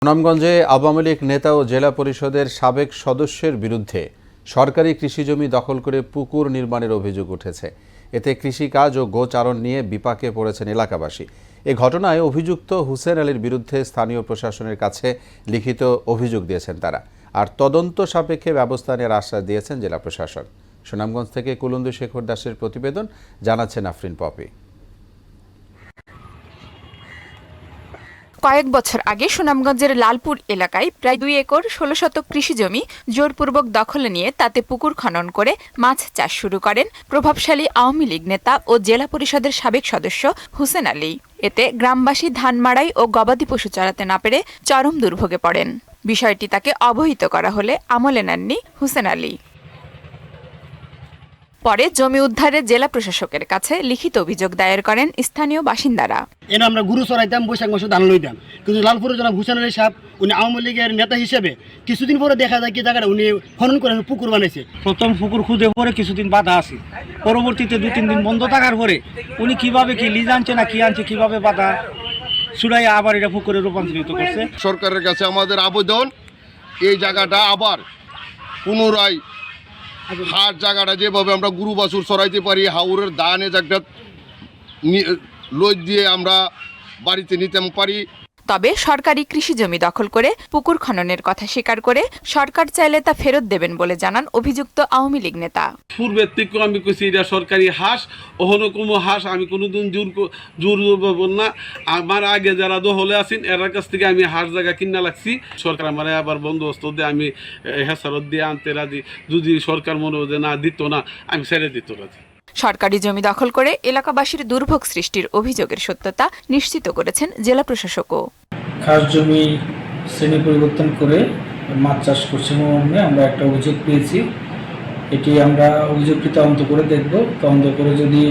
সুনামগঞ্জে আওয়ামী লীগ নেতা ও জেলা পরিষদের সাবেক সদস্যের বিরুদ্ধে সরকারি কৃষিজমি দখল করে পুকুর নির্মাণের অভিযোগ উঠেছে। এতে কৃষিকাজ ও গোচারণ নিয়ে বিপাকে পড়েছেন এলাকাবাসী। এ ঘটনায় অভিযুক্ত হুসেন আলীর বিরুদ্ধে স্থানীয় প্রশাসনের কাছে লিখিত অভিযোগ দিয়েছেন তারা, আর তদন্ত সাপেক্ষে ব্যবস্থা নেওয়ার আশ্বাস দিয়েছেন জেলা প্রশাসন। সুনামগঞ্জ থেকে কুলন্দু শেখর দাসের প্রতিবেদন, জানাচ্ছেন আফরিন পপি। কয়েক বছর আগে সুনামগঞ্জের লালপুর এলাকায় প্রায় 2 একর 16 শতক কৃষিজমি জোরপূর্বক দখলে নিয়ে তাতে পুকুর খনন করে মাছ চাষ শুরু করেন প্রভাবশালী আওয়ামী লীগ নেতা ও জেলা পরিষদের সাবেক সদস্য হুসেন আলী। এতে গ্রামবাসী ধান মাড়াই ও গবাদি পশু চড়াতে না পেরে চরম দুর্ভোগে পড়েন। বিষয়টি তাকে অবহিত করা হলে আমলে নেননি হুসেন আলী। পরে জমি উদ্ধারে জেলা প্রশাসকের কাছে লিখিত অভিযোগ দায়ের করেন স্থানীয় বাসিন্দারা। আমরা গুরু চড়াইতাম, বৈশাখ মাসে ধান লইতাম, কিন্তু লালপুরের জনাব হুসেন আলী সাহেব উনি আওয়ামী লীগের নেতা হিসেবে কিছুদিন পরে দেখা যায় কি জায়গাটা উনি খনন করে পুকুর বানাইছে। প্রথম পুকুর খুদে পরে কিছুদিন বাধা আছে, পরবর্তীতে 2-3 দিন বন্ধ থাকার পরে উনি কিভাবে কি লিজ আনছে না কি আনছে কিভাবে বাধা ছুড়াই আবার এটা পুকুরে রূপান্তরিত করছে। সরকারের কাছে আমাদের আবেদন, এই জায়গাটা আবার পুনরায় হাট জায়গাটা যেভাবে আমরা গুরু বাছুর চড়াইতে পারি, হাউরের ধান জায়গাটা লই দিয়ে আমরা বাড়িতে নিতে পারি। তবে সরকারি কৃষি জমি দখল করে পুকুর খননের কথা স্বীকার করে সরকার চাইলে তা ফেরত দেবেন বলে জানান অভিযুক্ত আওয়ামী লীগ নেতা। পূর্বের থেকে আমি কইছি এটা সরকারি হাঁস, ওহনো কোনো হাঁস আমি কোনোদিন জোর পাবো না। আমার আগে যারা দহলে আছেন এর কাছ থেকে আমি হাঁস জায়গা কিনা লাগছি। সরকার আমার আবার বন্দোবস্ত দিয়ে আমি হেসারত দিয়ে আনতে রাজি। যদি সরকার মনে হতে না দিত না, আমি ছেড়ে দিত রাজি। সরকারি জমি দখল করে এলাকাবাসীর দুর্ভোগ সৃষ্টির অভিযোগের সত্যতা নিশ্চিত করেছেন জেলা প্রশাসকও। খাস জমি শ্রেণী পরিবর্তন করে মাছ চাষ করছে মর্মে আমরা একটা অভিযোগ পেয়েছি। এটি আমরা অভিযোগটি তদন্ত করে দেখব। তদন্ত করে যদি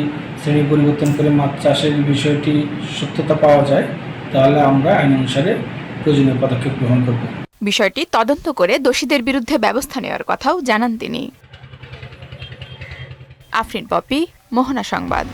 শ্রেণী পরিবর্তন করে মাছ চাষের বিষয়টি সত্যতা পাওয়া যায়, তাহলে আমরা আইন অনুসারে প্রয়োজনীয় পদক্ষেপ গ্রহণ করব। বিষয়টি তদন্ত করে দোষীদের বিরুদ্ধে ব্যবস্থা নেওয়ার কথাও জানান তিনি। আফরিন পপি, মোহনা সংবাদ।